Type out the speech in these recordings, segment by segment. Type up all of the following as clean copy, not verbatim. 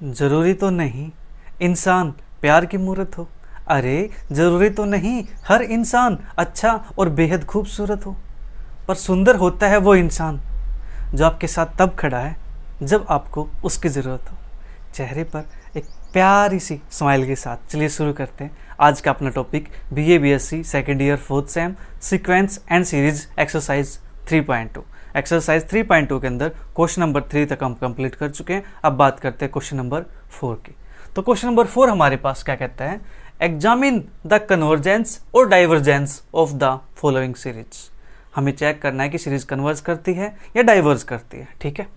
जरूरी तो नहीं इंसान प्यार की मूरत हो। अरे जरूरी तो नहीं हर इंसान अच्छा और बेहद खूबसूरत हो, पर सुंदर होता है वो इंसान जो आपके साथ तब खड़ा है जब आपको उसकी ज़रूरत हो। चेहरे पर एक प्यारी सी स्माइल के साथ चलिए शुरू करते हैं आज का अपना topic BA BSc second year fourth same sequence and series exercise 3.2। Exercise 3.2 के अंदर क्वेश्चन नंबर 3 तक हम कंप्लीट कर चुके हैं। अब बात करते हैं क्वेश्चन नंबर 4 की। तो क्वेश्चन नंबर 4 हमारे पास क्या कहता है, एग्जामिन द कन्वर्जेंस और divergence of the following series. हमें चेक करना है कि सीरीज कन्वर्ज करती है या डाइवर्ज करती है। ठीक है,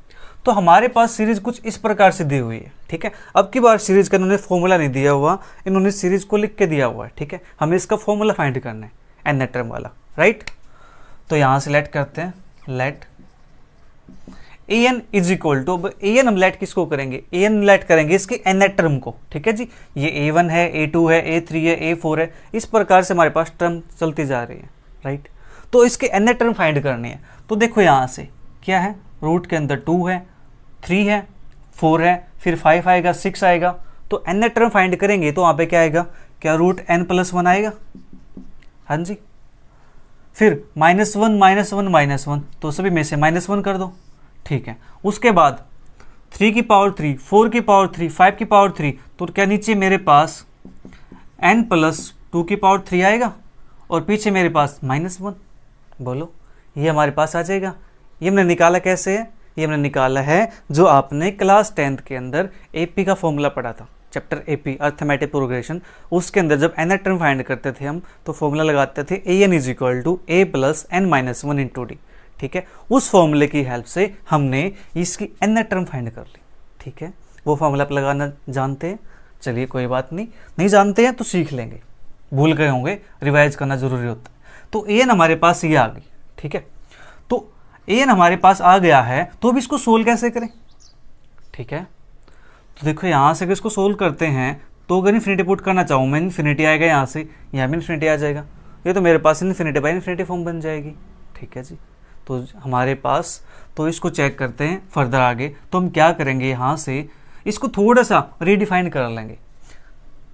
तो हमारे पास सीरीज कुछ इस प्रकार से दी हुई है। ठीक है, अब की बार सीरीज का इन्होंने फॉर्मूला नहीं दिया हुआ, इन्होंने सीरीज को लिख के दिया हुआ है। ठीक है, हमें इसका फॉर्मूला फाइंड करना है एन टर्म वाला, राइट। तो यहाँ से लेट करते हैं, let an is equal to, अब an हम लेट किसको करेंगे, an लेट करेंगे इसके एन टर्म को। ठीक है जी, ये a1 है, a2 है, a3 है, a4 है, इस प्रकार से हमारे पास टर्म चलती जा रही है, राइट। तो इसके एन टर्म फाइंड करनी है। तो देखो यहाँ से क्या है, रूट के अंदर 2 है, 3 है, 4 है, फिर 5 आएगा, 6 आएगा। तो एन टर्म फाइंड करेंगे तो वहाँ पे क्या आएगा, क्या रूट n+1 आएगा, हाँ जी। फिर -1 तो सभी में से -1 कर दो। ठीक है, उसके बाद 3 की पावर 3, 4 की पावर 3, 5 की पावर 3, तो क्या नीचे मेरे पास n+2 की पावर 3 आएगा और पीछे मेरे पास -1। बोलो ये हमारे पास आ जाएगा। ये हमने निकाला कैसे है, ये हमने निकाला है जो आपने क्लास 10th के अंदर AP का फॉर्मूला पढ़ा था, चैप्टर AP अर्थमेटिक प्रोग्रेशन। उसके अंदर जब एन टर्म फाइंड करते थे हम तो फॉर्मूला लगाते थे an is equal to a + n-1 into d. ठीक है, उस फॉर्मूले की हेल्प से हमने इसकी एन टर्म फाइंड कर ली। ठीक है, वो फॉर्मूला आप लगाना जानते हैं, चलिए कोई बात नहीं, नहीं जानते हैं तो सीख लेंगे, भूल गए होंगे, रिवाइज करना जरूरी होता है। तो an हमारे पास ये आ गई। ठीक है, तो an हमारे पास आ गया है, तो अब इसको सोल्व कैसे करें। ठीक है, तो देखो यहाँ से अगर इसको सोल्व करते हैं तो अगर इन्फिनिटी पुट करना चाहूँ मैं, इन्फिनिटी आएगा यहाँ से, यहाँ भी इन्फिनिटी आ जाएगा, ये तो मेरे पास इन्फिनिटी बाई इन्फिनिटी फॉर्म बन जाएगी। ठीक है जी, तो हमारे पास, तो इसको चेक करते हैं फर्दर आगे। तो हम क्या करेंगे, यहाँ से इसको थोड़ा सा रीडिफाइन कर लेंगे,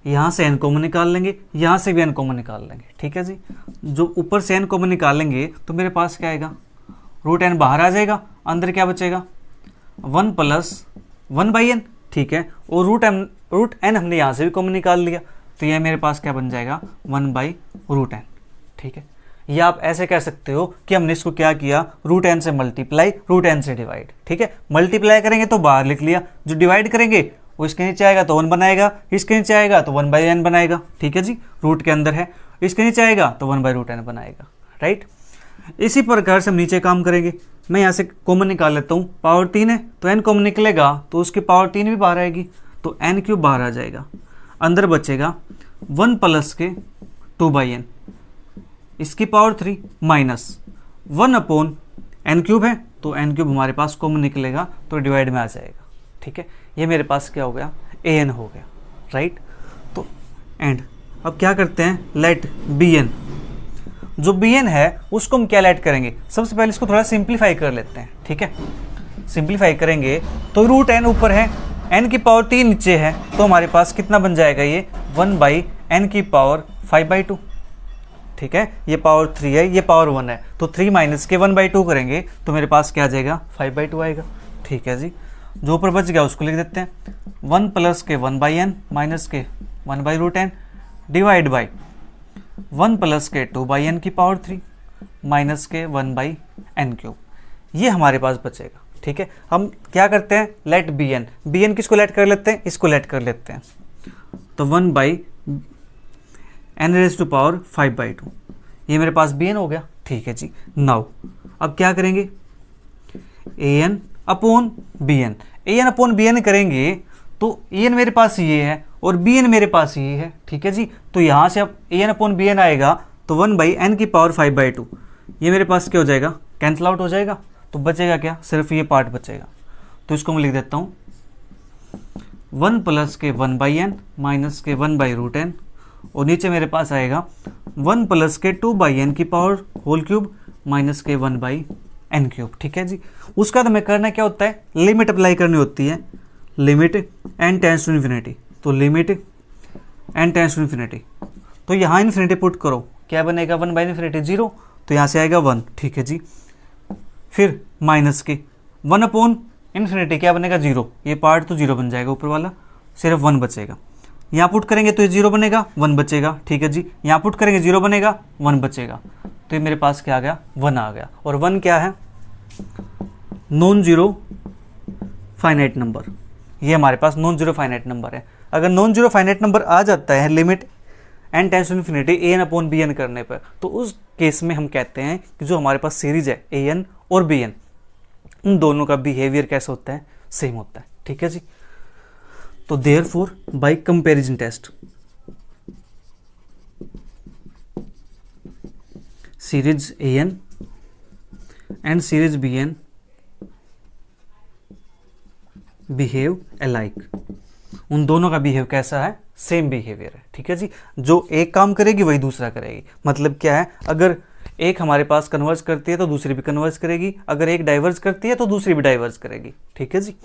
यहाँ से n कॉमन निकाल लेंगे, यहाँ से भी n कॉमन निकाल लेंगे। ठीक है जी, जो ऊपर से n कॉमन निकालेंगे तो मेरे पास क्या आएगा, रूट n बाहर आ जाएगा, अंदर क्या बचेगा 1 + 1/n। ठीक है, और रूट n हमने यहाँ से भी कॉमन निकाल लिया, तो यह मेरे पास क्या बन जाएगा 1/√n। ठीक है, या आप ऐसे कह सकते हो कि हमने इसको क्या किया, रूट n से मल्टीप्लाई, रूट n से डिवाइड। ठीक है, मल्टीप्लाई करेंगे तो बाहर लिख लिया, जो डिवाइड करेंगे वो इसके नीचे आएगा तो 1 बनाएगा, इसके नीचे आएगा तो 1/n बनाएगा। ठीक है जी, रूट के अंदर है, इसके नीचे आएगा तो 1/√n बनाएगा, राइट। इसी प्रकार से हम नीचे काम करेंगे। मैं यहाँ से कॉमन निकाल लेता हूँ, पावर 3 है तो n कॉमन निकलेगा तो उसकी पावर 3 भी बाहर आएगी, तो n³ बाहर आ जाएगा, अंदर बचेगा 1 + 2/n, इसकी पावर 3 माइनस 1/n³ है, तो n³ हमारे पास कॉमन निकलेगा तो डिवाइड में आ जाएगा। ठीक है, ये मेरे पास क्या हो गया, an हो गया, राइट। तो एंड अब क्या करते हैं, लेट bn, जो bn है उसको हम क्या लेट करेंगे, सबसे पहले इसको थोड़ा सिंप्लीफाई कर लेते हैं। ठीक है, सिंप्लीफाई करेंगे तो रूट n ऊपर है, n की पावर 3 नीचे है, तो हमारे पास कितना बन जाएगा, ये 1/n की पावर 5/2। ठीक है, ये पावर 3 है, ये पावर 1 है, तो 3 माइनस के 1/2 करेंगे तो मेरे पास क्या आ जाएगा 5/2 आएगा। ठीक है जी, जो ऊपर बच गया उसको लिख देते हैं, 1 + के 1/n माइनस के 1/√n डिवाइड बाई 1 + के 2/n की पावर 3 माइनस के 1/n³, ये हमारे पास बचेगा। ठीक है, हम क्या करते हैं, लेट bn किसको लेट कर लेते हैं, इसको लेट कर लेते हैं, तो 1/n⁵5/2, ये मेरे पास bn हो गया। ठीक है जी, नाउ अब क्या करेंगे, an/bn करेंगे तो an मेरे पास ये है और bn मेरे पास ये है। ठीक है जी, तो यहाँ से अब an/bn आएगा तो 1/n की पावर 5/2, ये मेरे पास क्या हो जाएगा, कैंसिल आउट हो जाएगा, तो बचेगा क्या, सिर्फ ये पार्ट बचेगा। तो इसको मैं लिख देता हूँ 1 + के 1/n माइनस के 1/√n, और नीचे मेरे पास आएगा 1 + के 2/n की पावर होल³ माइनस के 1/n³। ठीक है जी, उसका तो हमें करना क्या होता है, लिमिट अप्लाई करनी होती है। Limit n tends to infinity, तो limit n tends to infinity, तो यहाँ इन्फिनिटी पुट करो, क्या बनेगा 1 बाई इन्फिनिटी 0, तो यहाँ से आएगा 1, ठीक है जी। फिर माइनस के 1 अपॉन इन्फिनिटी क्या बनेगा 0, ये पार्ट तो 0 बन जाएगा ऊपर वाला, सिर्फ 1 बचेगा। यहाँ पुट करेंगे तो ये 0 बनेगा, 1 बचेगा, ठीक है जी। यहाँ पुट करेंगे 0 बनेगा, 1 बचेगा, तो ये मेरे पास क्या आ गया 1 आ गया। और 1 क्या है, नॉन जीरो फाइनाइट नंबर, ये हमारे पास नॉन जीरो फाइनाइट नंबर है। अगर नॉन जीरो फाइनाइट नंबर आ जाता है limit n tends to infinity a n upon b n करने पर, तो उस केस में हम कहते हैं कि जो हमारे पास सीरीज है ए एन और बी एन, उन दोनों का बिहेवियर कैसा होता है, सेम होता है, ठीक है जी। तो therefore by comparison test series a n and series b n behave alike, उन दोनों का बिहेव कैसा है, सेम बिहेवियर है, ठीक है जी। जो एक काम करेगी वही दूसरा करेगी, मतलब क्या है, अगर एक हमारे पास कन्वर्ज करती है तो दूसरी भी कन्वर्ज करेगी, अगर एक डाइवर्ज करती है तो दूसरी भी डाइवर्ज करेगी, ठीक है जी।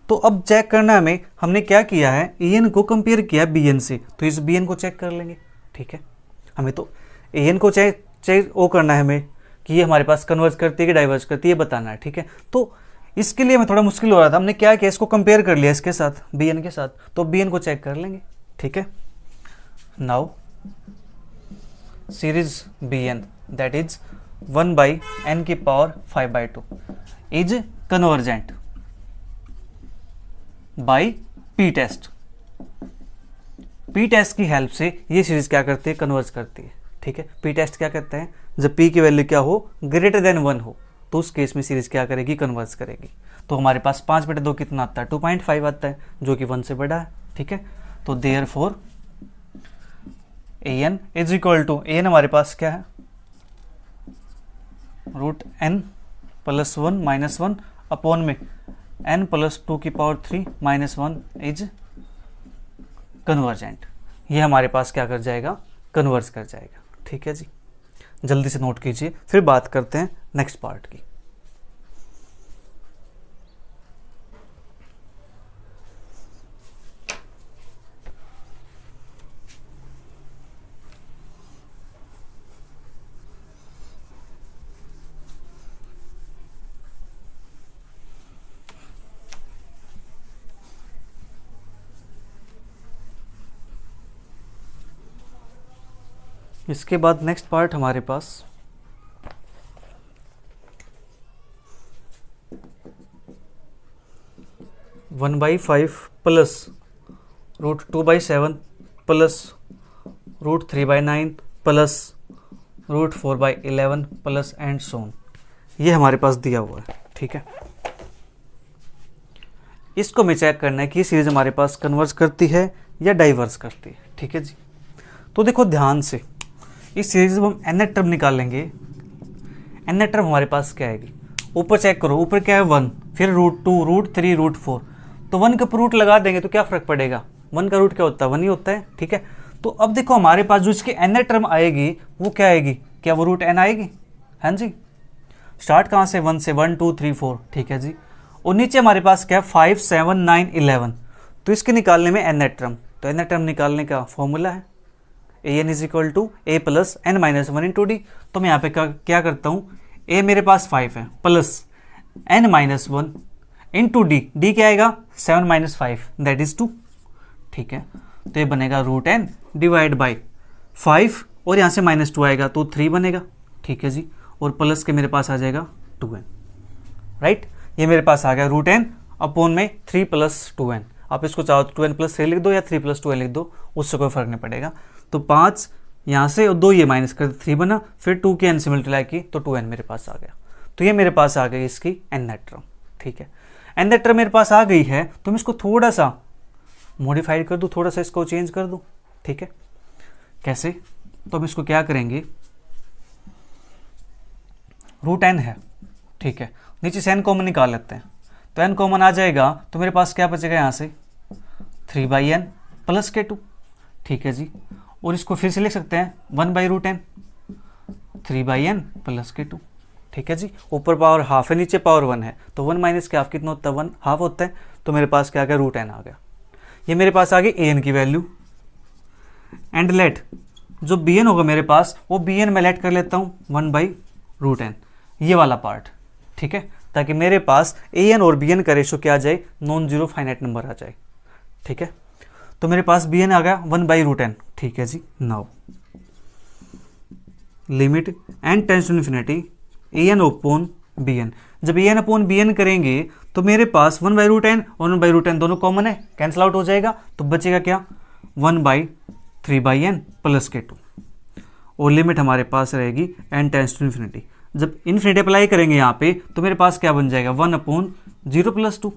तो अब चेक करना है हमें, हमने क्या किया है, ए एन को कंपेयर किया बी एन से, तो इस बी एन को चेक कर लेंगे, ठीक है। हमें तो ए एन को चेक वो करना है हमें कि ये हमारे पास कन्वर्ज करती है कि डाइवर्ज करती है, बताना है, ठीक है। तो इसके लिए हमें थोड़ा मुश्किल हो रहा था, हमने क्या किया, इसको कंपेयर कर लिया इसके साथ, बी एन के साथ, तो बी एन को चेक कर लेंगे, ठीक है। Now series b n that is 1 by n की power 5/2 is convergent by p test. P test की हेल्प से ये सीरीज क्या करती है, कन्वर्ज करती है, ठीक है। पी टेस्ट क्या करते हैं, जब पी की वैल्यू क्या हो, ग्रेटर देन 1 हो, तो उस केस में सीरीज क्या करेगी, कन्वर्ज करेगी। तो हमारे पास 5/2 कितना आता है, 2.5 आता है, जो कि 1 से बड़ा है, ठीक है। तो therefore a n is equal to, a n हमारे पास क्या है, root n plus 1 minus 1 upon में n प्लस 2 की पावर 3 माइनस 1 इज कन्वर्जेंट। ये हमारे पास क्या कर जाएगा, कन्वर्ज कर जाएगा, ठीक है जी। जल्दी से नोट कीजिए, फिर बात करते हैं नेक्स्ट पार्ट की। इसके बाद नेक्स्ट पार्ट हमारे पास 1/5 plus root 2/7 plus root 3/9 plus root 4/11 plus and so on, ये हमारे पास दिया हुआ है, ठीक है। इसको हमें चेक करना है कि ये सीरीज हमारे पास कन्वर्ज करती है या डाइवर्स करती है, ठीक है जी। तो देखो ध्यान से, इस सीरीज में हम nth टर्म निकालेंगे, nth टर्म हमारे पास क्या आएगी, ऊपर चेक करो, ऊपर क्या है 1, फिर रूट 2 रूट 3 रूट 4, तो 1 का रूट लगा देंगे तो क्या फ़र्क पड़ेगा, 1 का रूट क्या होता है, 1 ही होता है, ठीक है। तो अब देखो हमारे पास जो इसकी nth टर्म आएगी वो क्या आएगी, क्या वो रूट n आएगी, हाँ जी। स्टार्ट कहाँ से, 1 से, 1 2 3 4, ठीक है जी। और नीचे हमारे पास क्या है 5 7 9 11, तो इसके निकालने में nth टर्म, तो nth टर्म निकालने का फॉर्मूला है a n is equal to a plus n minus 1 into d. तो मैं यहाँ पे क्या करता हूँ, ए मेरे पास 5 है plus n minus 1 into d, d क्या आएगा 7 माइनस 5 दैट इज 2, ठीक है। तो ये बनेगा रूट एन डिवाइड बाई 5 और यहाँ से माइनस 2 आएगा तो 3 बनेगा, ठीक है जी। और प्लस के मेरे पास आ जाएगा 2n, राइट। ये मेरे पास आ गया रूट एन अपॉन में 3 प्लस 2n। आप इसको चाहो तो 2n प्लस 3 लिख दो या 3 प्लस 2n लिख दो, उससे कोई फर्क नहीं पड़ेगा। तो 5 यहाँ से और 2 ये माइनस कर 3 बना, फिर 2 के n से मल्टीप्लाई की तो 2n मेरे पास आ गया। तो ये मेरे पास आ गई इसकी nth टर्म, ठीक है। nth टर्म मेरे पास आ गई है तो मैं इसको थोड़ा सा मॉडिफाइड कर दूँ, थोड़ा सा इसको चेंज कर दूँ, ठीक है। कैसे, तो हम इसको क्या करेंगे, रूट n है, ठीक है, नीचे से n कॉमन निकाल लेते हैं, तो n कॉमन आ जाएगा तो मेरे पास क्या बचेगा यहाँ से 3/n प्लस k2, ठीक है जी। और इसको फिर से लिख सकते हैं 1/√n 3/n प्लस k2, ठीक है जी। ऊपर पावर हाफ है, नीचे पावर 1 है, तो 1 माइनस के हाफ कितना होता है, 1 हाफ होता है, तो मेरे पास क्या आ गया, रूट एन आ गया। ये मेरे पास आ गई ए एन की वैल्यू। एंड लेट जो बी एन होगा मेरे पास, वो बी एन मैं लेट कर लेता हूँ 1/√n, ये वाला पार्ट, ठीक है, ताकि मेरे पास ए एन और बी एन का रेशो क्या आ जाए, नॉन जीरो फाइनाइट नंबर आ जाए, ठीक है। तो मेरे पास बी एन आ गया 1/√n, ठीक है जी। Now limit n tends to infinity a n upon b n. जब a n upon b n करेंगे तो मेरे पास 1/√n और 1/√n दोनों कॉमन है, कैंसिल आउट हो जाएगा, तो बचेगा क्या, 1/3/n प्लस k2। और लिमिट हमारे पास रहेगी n टेंड्स टू इन्फिनिटी। जब इन्फिनिटी अप्लाई करेंगे यहाँ पे तो मेरे पास क्या बन जाएगा, 1/0 + 2,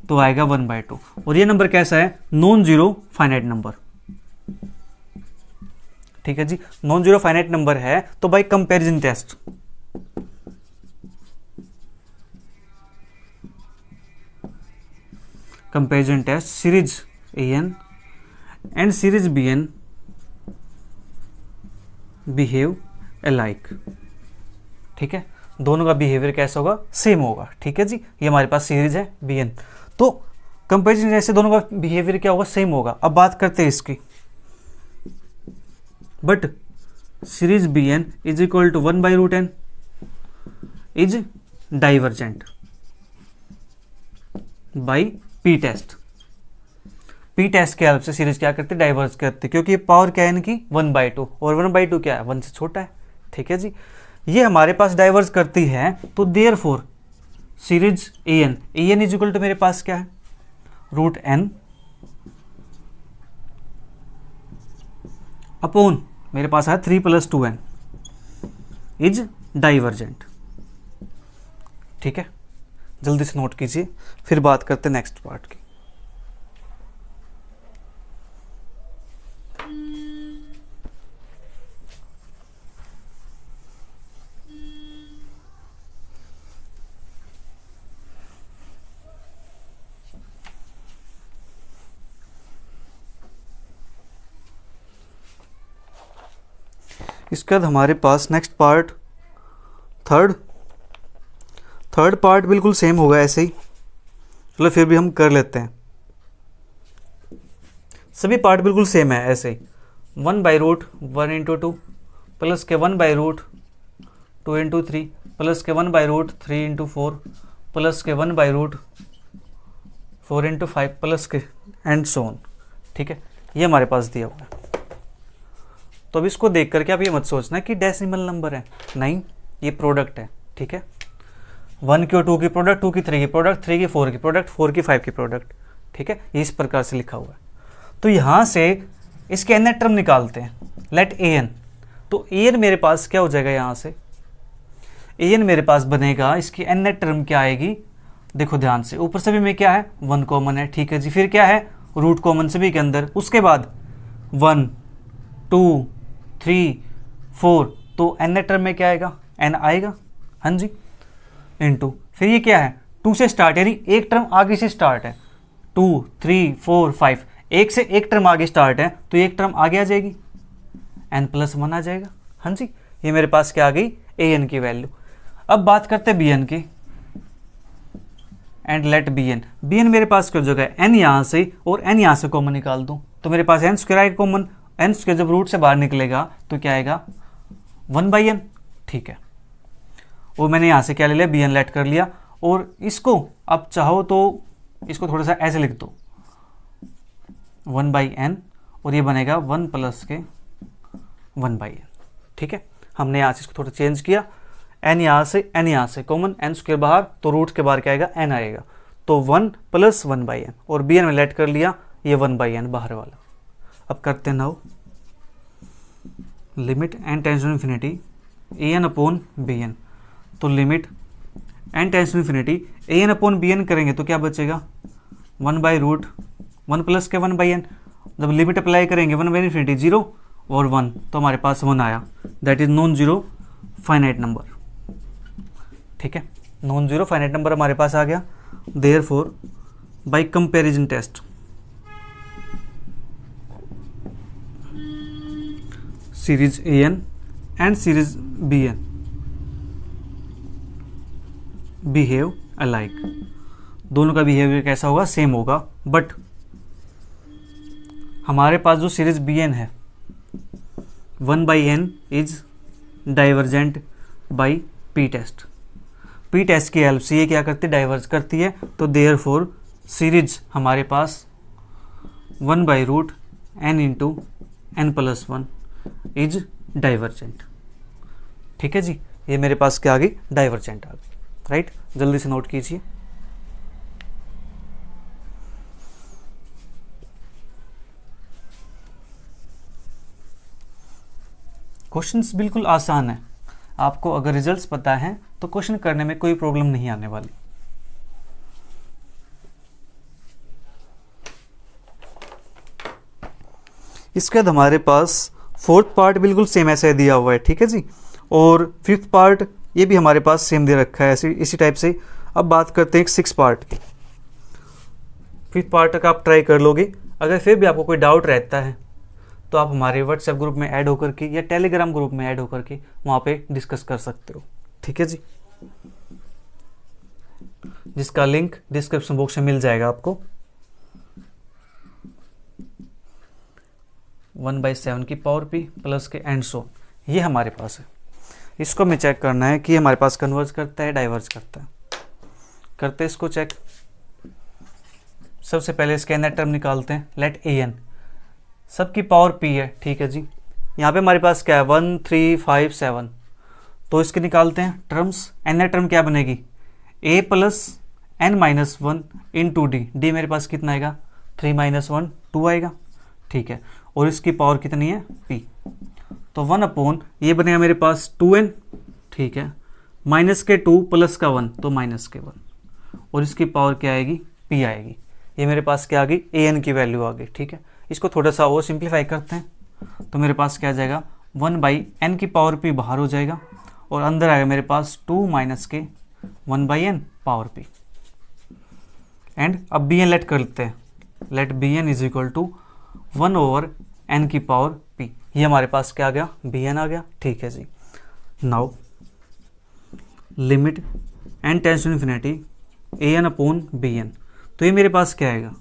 तो आएगा 1/2। और ये नंबर कैसा है, नॉन जीरो फाइनाइट नंबर, ठीक है जी। नॉन जीरो फाइनाइट नंबर है तो by comparison test, comparison test series a n and series b n behave alike, ठीक है। दोनों का बिहेवियर कैसा होगा, सेम होगा, ठीक है जी। ये हमारे पास सीरीज है बी एन, तो कंपैरिजन जैसे दोनों का बिहेवियर क्या होगा, सेम होगा। अब बात करते हैं इसकी, but series b n is equal to 1/√n is divergent by p test. P test के हेल्प से सीरीज क्या करते, डाइवर्ज करते, क्योंकि ये पावर क्या है इनकी 1/2 और 1/2 क्या है, 1 से छोटा है, ठीक है जी। ये हमारे पास डाइवर्ज करती है, तो therefore series a n is equal to मेरे पास क्या है, √n अपॉन मेरे पास है 3 + 2n इज डाइवर्जेंट, ठीक है। जल्दी से नोट कीजिए, फिर बात करते हैं नेक्स्ट पार्ट की। इसके बाद हमारे पास नेक्स्ट पार्ट थर्ड पार्ट बिल्कुल सेम होगा ऐसे ही, चलो फिर भी हम कर लेते हैं। सभी पार्ट बिल्कुल सेम है ऐसे ही, 1/√1 × 2 प्लस के 1/√2 × 3 प्लस के 1/√3 × 4 प्लस के 1/√4 × 5 प्लस के एंड सो ऑन, ठीक है। ये हमारे पास दिया हुआ है। तो अब इसको देख करके आप ये मत सोचना कि डेसिमल नंबर है, नहीं, ये प्रोडक्ट है, ठीक है। 1 की और 2 की प्रोडक्ट, 2 की 3 की प्रोडक्ट, 3 की 4 की प्रोडक्ट, 4 की 5 की प्रोडक्ट, ठीक है। ये इस प्रकार से लिखा हुआ है। तो यहाँ से इसके एन टर्म निकालते हैं, लेट ए एन। तो ए एन मेरे पास क्या हो जाएगा, यहाँ से ए एन मेरे पास बनेगा, इसकी एन टर्म क्या आएगी, देखो ध्यान से, ऊपर सभी में क्या है, 1 कॉमन है, ठीक है जी। फिर क्या है, रूट कॉमन सभी के अंदर, उसके बाद 1 2 3 4, तो एन टर्म में क्या आएगा, एन आएगा, हाँ जी, इनटू फिर ये क्या है, 2 से स्टार्ट, यानी एक टर्म आगे से स्टार्ट है, 2 3 4 5, एक से एक टर्म आगे स्टार्ट है, तो एक टर्म आगे आ जाएगी, n+1 आ जाएगा, हाँ जी। ये मेरे पास क्या आ गई, ए एन की वैल्यू। अब बात करते हैं बी एन की, एंड लेट बी एन मेरे पास क्या हो जाएगा, एन यहाँ से और एन यहाँ से कॉमन निकाल दूँ, तो मेरे पास n² आएगा कॉमन, n² जब रूट से बाहर निकलेगा तो क्या आएगा, 1/n, ठीक है। और मैंने यहाँ से क्या ले लिया, बी एन लेट कर लिया, और इसको आप चाहो तो इसको थोड़ा सा ऐसे लिख दो, 1/n, और ये बनेगा 1 + के 1/n, ठीक है। हमने यहाँ से इसको थोड़ा चेंज किया, n यहाँ से कॉमन, n² बाहर, तो रूट के बाहर क्या आएगा, n आएगा, तो 1 + 1/n, और बी एन में लेट कर लिया, ये 1/n बाहर वाला। अब करते हैं now limit n tends to infinity a n upon b n. तो limit n tends to infinity a n upon b n करेंगे तो क्या बचेगा, 1/√1 + के 1/n। जब लिमिट अप्लाई करेंगे 1/∞ 0 और 1, तो हमारे पास 1 आया, that is non zero finite number, ठीक है। नॉन जीरो फाइनाइट नंबर हमारे पास आ गया। Therefore by comparison test series a n and series b n behave alike. दोनों का बिहेवियर कैसा होगा, सेम होगा। बट हमारे पास जो सीरीज बी एन है, 1/n is divergent by p test. P test की हेल्प से ये क्या करती है, डाइवर्ज करती है। तो देयरफॉर सीरीज हमारे पास 1/√n into n+1 is divergent. ठीक है जी, ये मेरे पास क्या आ गई, डाइवर्जेंट आ गई। राइट, जल्दी से नोट कीजिए। क्वेश्चंस बिल्कुल आसान है, आपको अगर रिजल्ट्स पता है तो क्वेश्चन करने में कोई प्रॉब्लम नहीं आने वाली। इसके बाद हमारे पास फोर्थ पार्ट बिल्कुल सेम ऐसे दिया हुआ है, ठीक है जी। और फिफ्थ पार्ट ये भी हमारे पास सेम दे रखा है ऐसे इसी टाइप से। अब बात करते हैं सिक्स पार्ट की। फिफ्थ पार्ट तक आप ट्राई कर लोगे। अगर फिर भी आपको कोई डाउट रहता है तो आप हमारे व्हाट्सएप ग्रुप में ऐड होकर के या टेलीग्राम ग्रुप में ऐड होकर के वहाँ पे डिस्कस कर सकते हो, ठीक है जी, जिसका लिंक डिस्क्रिप्शन बॉक्स में मिल जाएगा आपको। 1/7 की पावर पी प्लस के एंड सो ये हमारे पास है। इसको हमें चेक करना है कि हमारे पास कन्वर्ज करता है, डाइवर्ज करता है। करते हैं इसको चेक। सबसे पहले इसके एन टर्म निकालते हैं। लेट ए एन सबकी पावर पी है, ठीक है जी। यहाँ पे हमारे पास क्या है, 1 3 5 7, तो इसके निकालते हैं टर्म्स। एन टर्म क्या बनेगी, a plus n-1 into d. D मेरे पास कितना आएगा, 3 - 1 2 आएगा, ठीक है। और इसकी पावर कितनी है, p, तो 1/, ये बनेगा मेरे पास 2n, ठीक है। माइनस के 2 प्लस का 1 तो माइनस के 1, और इसकी पावर क्या आएगी, p आएगी। ये मेरे पास क्या आ गई, an की वैल्यू आ गई, ठीक है। इसको थोड़ा सा और सिंप्लीफाई करते हैं तो मेरे पास क्या आ जाएगा, 1/n की पावर p बाहर हो जाएगा और अंदर आएगा मेरे पास 2 माइनस के 1/n पावर p। एंड अब bn लेट कर लेते हैं। Let bn is equal to 1/n की पावर p। ये हमारे पास क्या आ गया, bn आ गया, ठीक है जी। Now limit n tends to infinity an/bn, तो ये मेरे पास क्या आएगा,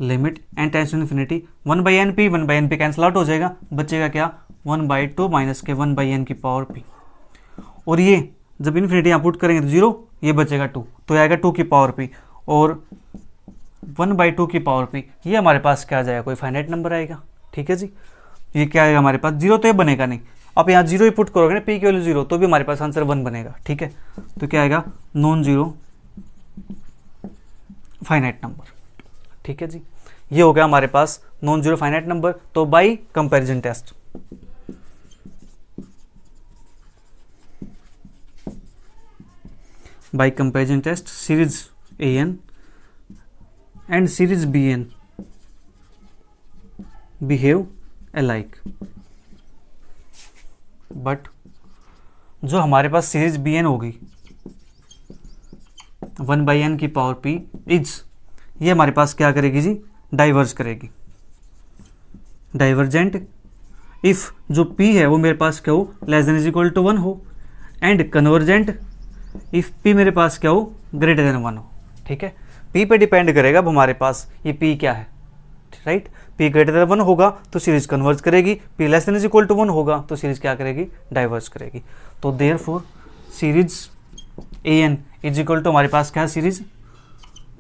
limit n tends to infinity 1/n p cancel out हो जाएगा, बचेगा क्या, 1/2 माइनस के 1/n की पावर p। और ये जब इन्फिनिटी यहाँ पुट करेंगे तो 0, ये बचेगा 2, तो आएगा 2 की पावर p। और 1/2 की पावर p, ये हमारे पास क्या आ जाएगा, कोई फाइनाइट नंबर आएगा, ठीक है जी। ये क्या आएगा हमारे पास, 0 तो ये बनेगा नहीं। आप यहाँ 0 ही पुट करोगे ना, p की वैल्यू 0, तो भी हमारे पास आंसर 1 बनेगा, ठीक है। तो क्या आएगा, नॉन जीरो फाइनाइट नंबर, ठीक है जी। ये हो गया हमारे पास नॉन जीरो फाइनाइट नंबर। तो by comparison test, by comparison test series an and series bn behave alike, but जो हमारे पास सीरीज bn होगी 1/n की पावर p इज, ये हमारे पास क्या करेगी जी, डाइवर्ज करेगी। डाइवर्जेंट इफ जो p है वो मेरे पास क्या हो, less than is equal to 1 हो। एंड कन्वर्जेंट इफ p मेरे पास क्या हो, ग्रेटर देन 1 हो, ठीक है। p पे डिपेंड करेगा अब हमारे पास ये p क्या है, राइट। p ग्रेटर देन 1 होगा तो सीरीज कन्वर्ज करेगी, p less than is equal to 1 होगा तो सीरीज क्या करेगी, डाइवर्ज करेगी। तो therefore series an is equal to हमारे पास क्या है, सीरीज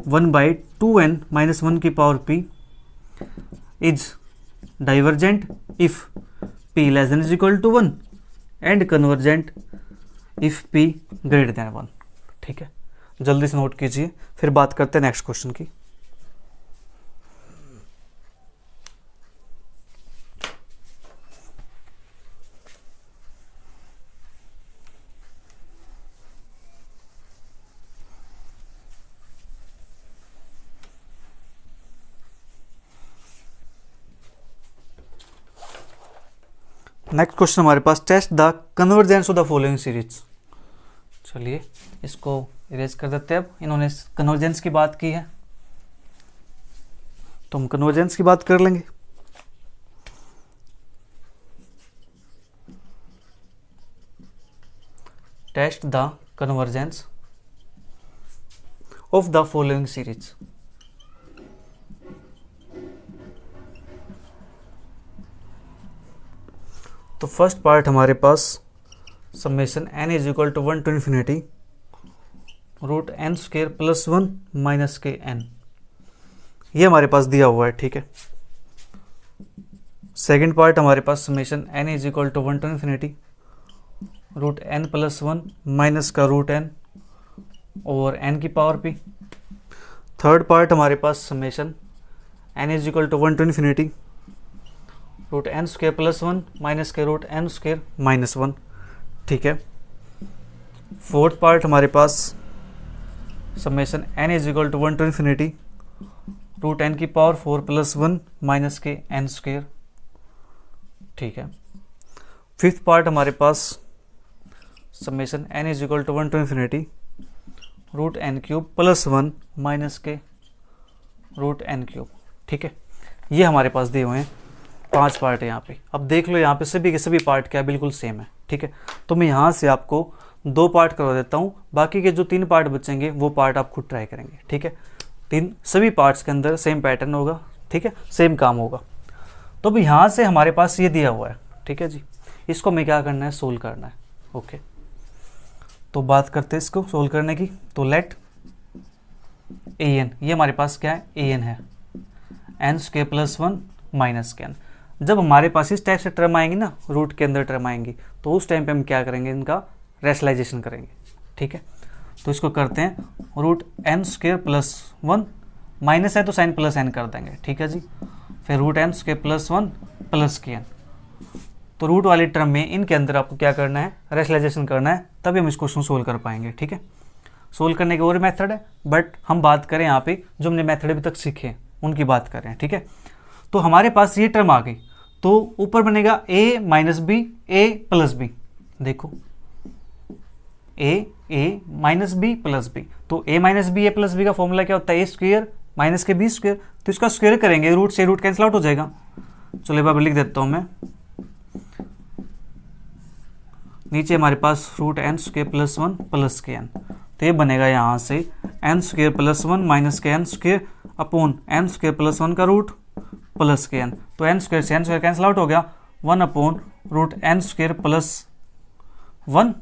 1/2n - 1 की power p is divergent if p less than is equal to 1 and convergent if p greater than 1, ठीक है। जल्दी से नोट कीजिए, फिर बात करते हैं नेक्स्ट क्वेश्चन की। नेक्स्ट क्वेश्चन हमारे पास, test the convergence of the following series. चलिए इसको इरेज कर देते हैं। अब इन्होंने कन्वर्जेंस की बात की है तो हम कन्वर्जेंस की बात कर लेंगे। Test the convergence of the following series. तो फर्स्ट पार्ट हमारे पास summation n is equal to 1 to infinity root n square plus 1 minus के एन, ये हमारे पास दिया हुआ है, ठीक है। सेकेंड पार्ट हमारे पास summation n is equal to 1 to infinity root n plus 1 minus का रूट एन ओवर n की पावर p। थर्ड पार्ट हमारे पास summation n is equal to 1 to infinity root n square plus 1 minus के root n square minus 1, ठीक है। Fourth part हमारे पास summation n is equal to 1 to infinity root n की power 4 plus 1 minus के n square, ठीक है। Fifth part हमारे पास summation n is equal to 1 to infinity root n cube plus 1 minus के रूट एन क्यूब, ठीक है। ये हमारे पास दिए हुए हैं 5 पार्ट है यहाँ पे। अब देख लो यहाँ पे सभी के सभी पार्ट क्या बिल्कुल सेम है, ठीक है। तो मैं यहाँ से आपको 2 पार्ट करवा देता हूँ, बाकी के जो 3 पार्ट बचेंगे वो पार्ट आप खुद ट्राई करेंगे, ठीक है। सभी पार्ट्स के अंदर सेम पैटर्न होगा, ठीक है, सेम काम होगा। तो अब यहाँ से हमारे पास ये दिया हुआ है, ठीक है जी। इसको हमें क्या करना है, सोल्व करना है, ओके। तो बात करते हैं इसको सोल्व करने की। तो लेट ए एन, ये हमारे पास क्या है, ए एन है, एन स्क्र प्लस 1 माइनस के एन। जब हमारे पास इस टाइप से टर्म आएंगी ना, रूट के अंदर टर्म आएंगी, तो उस टाइम पे हम क्या करेंगे, इनका रेशनलाइजेशन करेंगे, ठीक है। तो इसको करते हैं root n square plus 1 minus है तो साइन प्लस एन कर देंगे, ठीक है जी। फिर root n square plus 1 plus के एन। तो रूट वाली टर्म में इनके अंदर आपको क्या करना है, रेशनलाइजेशन करना है, तभी हम इस क्वेश्चन सोल्व कर पाएंगे, ठीक है। सोल्व करने के और मेथड है, बट हम बात करें यहाँ पे जो हमने मेथड अभी तक सीखे उनकी बात करें, ठीक है। तो हमारे पास ये टर्म आ गई, तो ऊपर बनेगा a minus b a plus b. देखो a minus b plus b, तो a minus b a plus b का फॉर्मूला क्या होता है, ए स्क्वायर माइनस के बी स्क्वायर। तो इसका स्क्वायर करेंगे, रूट से रूट कैंसिल आउट हो जाएगा। चलो अब लिख देता हूं मैं, नीचे हमारे पास root n square plus 1 plus के एन, तो ये बनेगा यहाँ से एन स्क्वायर प्लस 1 माइनस के n square upon n square plus 1 का रूट प्लस के एन। तो एन स्क्वायर से एन स्क्वायर कैंसिल आउट हो गया, 1 upon root n square plus 1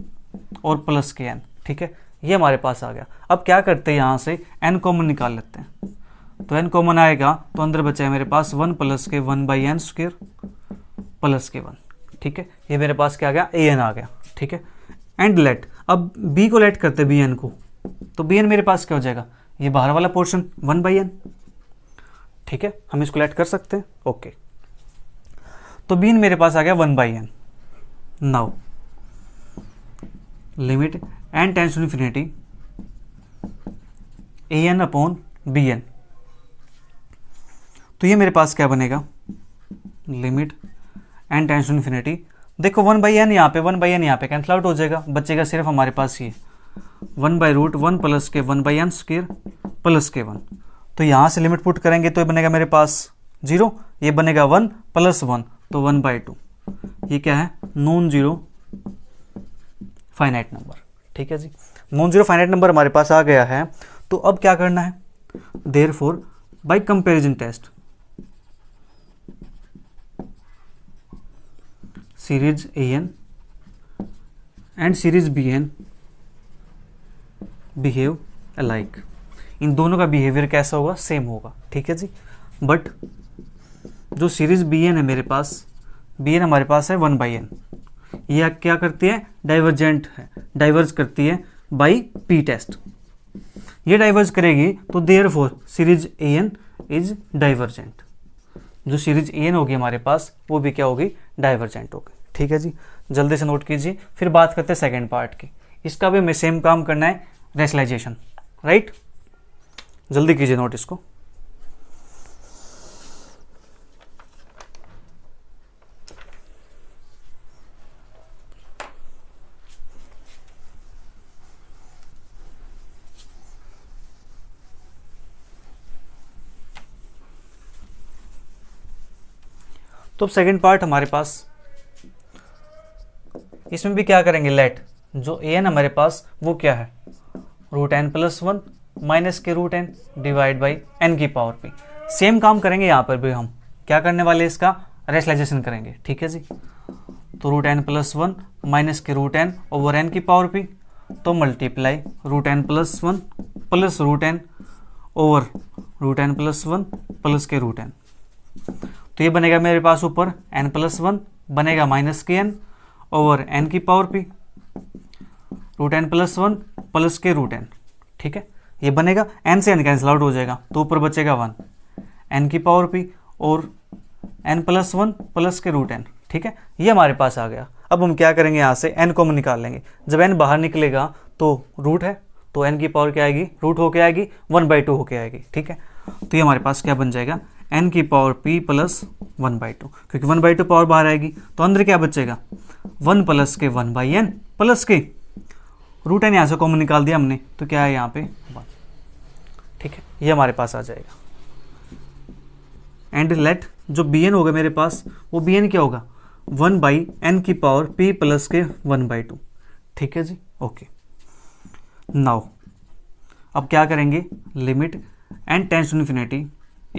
और प्लस के एन, ठीक है। ये हमारे पास आ गया। अब क्या करते हैं, यहाँ से एन कॉमन निकाल लेते हैं। तो एन कॉमन आएगा तो अंदर बचा है मेरे पास 1 प्लस के 1 बाई एन स्क्वायर प्लस के 1, ठीक है। ये मेरे पास क्या आ गया, ए एन आ गया, ठीक है। एंड लेट, अब बी को लेट करते बी एन को, तो बी एन मेरे पास क्या हो जाएगा, ये बाहर वाला पोर्शन 1 बाई एन, ठीक है। हम इसको लेट कर सकते हैं, ओके। तो बी एन मेरे पास आ गया 1 by n. Now limit n tends to infinity a n upon b n. तो ये मेरे पास क्या बनेगा, limit n tends to infinity. देखो 1 बाई एन यहाँ पे, 1 बाई एन यहाँ पे कैंसिल आउट हो जाएगा, बचेगा सिर्फ हमारे पास ये 1 बाई रूट 1 प्लस के 1 बाई एन स्क्वायर प्लस के 1। तो यहाँ से लिमिट पुट करेंगे तो ये बनेगा मेरे पास 0, ये बनेगा 1 प्लस 1, तो 1 बाई 2। ये क्या है, नॉन जीरो फाइनाइट नंबर, ठीक है जी। नॉन जीरो फाइनाइट नंबर हमारे पास आ गया है। तो अब क्या करना है, therefore by comparison test series a n and series b n behave alike. इन दोनों का बिहेवियर कैसा होगा, सेम होगा, ठीक है जी। बट जो सीरीज बी एन है मेरे पास, बी एन हमारे पास है 1 बाई एन, यह क्या करती है, डाइवर्जेंट है, डाइवर्ज करती है बाई पी टेस्ट। ये डाइवर्ज करेगी तो therefore series a n is divergent. जो सीरीज ए एन होगी हमारे पास वो भी क्या होगी, डाइवर्जेंट होगी, ठीक है जी। जल्दी से नोट कीजिए। फिर बात करते हैं सेकेंड पार्ट की। इसका भी हमें सेम काम करना है, रेशनलाइजेशन, राइट। जल्दी कीजिए नोट इसको। तो अब सेकेंड पार्ट हमारे पास, इसमें भी क्या करेंगे, लेट जो ए एन हमारे पास वो क्या है, रूट एन प्लस 1 माइनस के root n divide by n की पावर पी। सेम काम करेंगे यहाँ पर भी, हम क्या करने वाले इसका रेशनलाइजेशन करेंगे, ठीक है जी। तो root n plus one minus के रूट एन ओवर एन की पावर पी, तो multiply root n plus one plus root n over root n plus one plus के रूट एन। तो ये बनेगा मेरे पास ऊपर एन प्लस वन बनेगा माइनस के एन ओवर एन की power p, root n plus one plus के रूट एन, ठीक है। ये बनेगा, एन से एन कैंसिल आउट हो जाएगा, तो ऊपर बचेगा वन एन की पावर पी और एन प्लस वन प्लस के रूट एन, ठीक है। ये हमारे पास आ गया। अब हम क्या करेंगे, यहाँ से एन कॉमन निकाल लेंगे। जब एन बाहर निकलेगा तो रूट है, तो एन की पावर क्या आएगी, रूट होके आएगी, 1/2 होके आएगी, ठीक है। तो ये हमारे पास क्या बन जाएगा, एन की पावर पी प्लस 1/2, क्योंकि 1/2 पावर बाहर आएगी, तो अंदर क्या बचेगा 1 प्लस के 1/n प्लस के रूट एन, यहाँ से कॉमन निकाल दिया हमने, तो क्या है यहाँ पे 1, ठीक है। ये हमारे पास आ जाएगा। एंड लेट जो बी एन होगा मेरे पास, वो बी एन क्या होगा 1/n की पावर p प्लस के 1/2, ठीक है जी, ओके। नाउ अब क्या करेंगे, limit n tends to infinity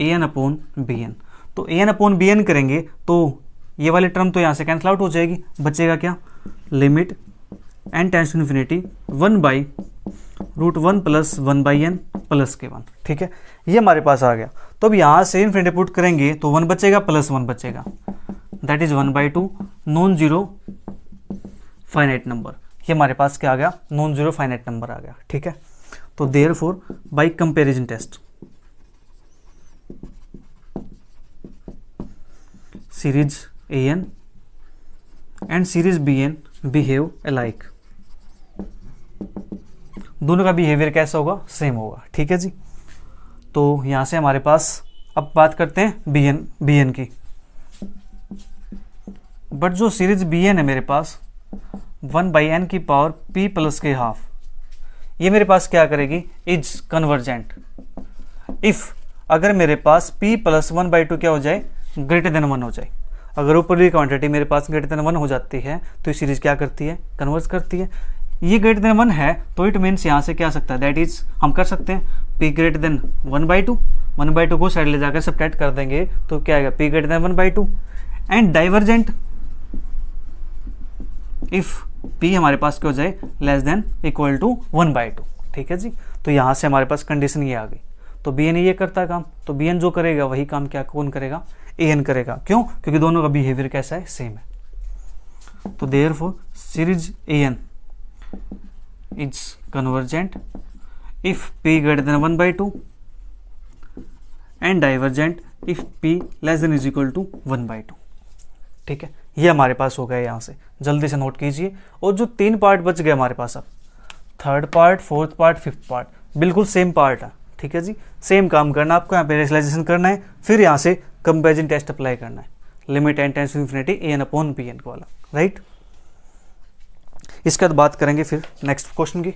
an upon b n. तो an अपॉन बी एन करेंगे तो ये वाली टर्म तो यहाँ से कैंसिल आउट हो जाएगी, बचेगा क्या, limit n tends to infinity 1/√1 plus 1/n plus के 1, ठीक है। ये हमारे पास आ गया। तो अब यहाँ से इन्फिनिटी पुट करेंगे तो 1 बचेगा प्लस 1 बचेगा, that is 1/2 non zero finite number. ये हमारे पास क्या आ गया, नॉन जीरो फाइनाइट नंबर आ गया, ठीक है। तो therefore by comparison test series an and series bn behave alike. दोनों का बिहेवियर कैसा होगा, सेम होगा, ठीक है जी। तो यहाँ से हमारे पास अब बात करते हैं bn की। बट जो सीरीज bn है मेरे पास 1/n की पावर p प्लस के हाफ, ये मेरे पास क्या करेगी, इज कन्वर्जेंट इफ अगर मेरे पास p प्लस 1/2 क्या हो जाए, ग्रेटर देन 1 हो जाए। अगर ऊपर की क्वांटिटी मेरे पास ग्रेटर देन 1 हो जाती है तो ये सीरीज क्या करती है, कन्वर्ज करती है। ये ग्रेटर देन 1 है तो इट मीन्स यहाँ से क्या आ सकता है, दैट इज हम कर सकते हैं p ग्रेटर देन 1/2 को साइड ले जाकर सब्ट्रैक्ट कर देंगे तो क्या आएगा, p greater than 1/2 and divergent if p हमारे पास क्या हो जाए, लेस देन इक्वल टू 1/2, ठीक है जी। तो यहाँ से हमारे पास कंडीशन ये आ गई। तो bn ये करता है काम, तो bn जो करेगा वही काम क्या कौन करेगा, an करेगा। क्यों, क्योंकि दोनों का बिहेवियर कैसा है, सेम है। तो therefore series an is convergent if p greater than 1/2 and divergent if p less than is equal to 1/2, ठीक है। ये हमारे पास हो गया, यहाँ से जल्दी से नोट कीजिए। और जो 3 पार्ट बच गए हमारे पास, अब 3rd part 4th part 5th part बिल्कुल सेम पार्ट है, ठीक है जी। सेम काम करना आपको, यहाँ पे रेशनलाइजेशन करना है, फिर यहाँ से कंपैरिजन टेस्ट अप्लाई करना है, limit n tends to infinity an upon bn वाला, राइट। इसके बाद बात करेंगे फिर नेक्स्ट क्वेश्चन की।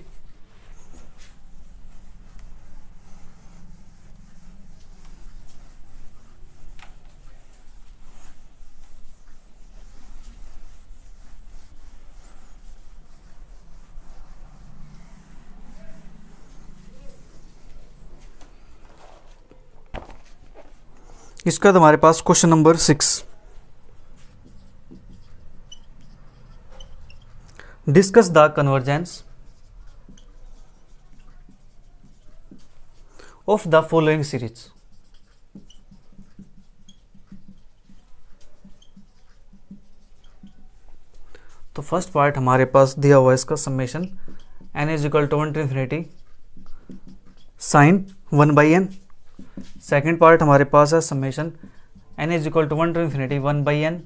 इसका बाद हमारे पास question number 6, discuss the convergence of the following series. तो फर्स्ट पार्ट हमारे पास दिया हुआ है, इसका summation n is equal to 1 to infinity sine 1/n। Second part हमारे पास है summation n is equal to 1 to infinity 1/n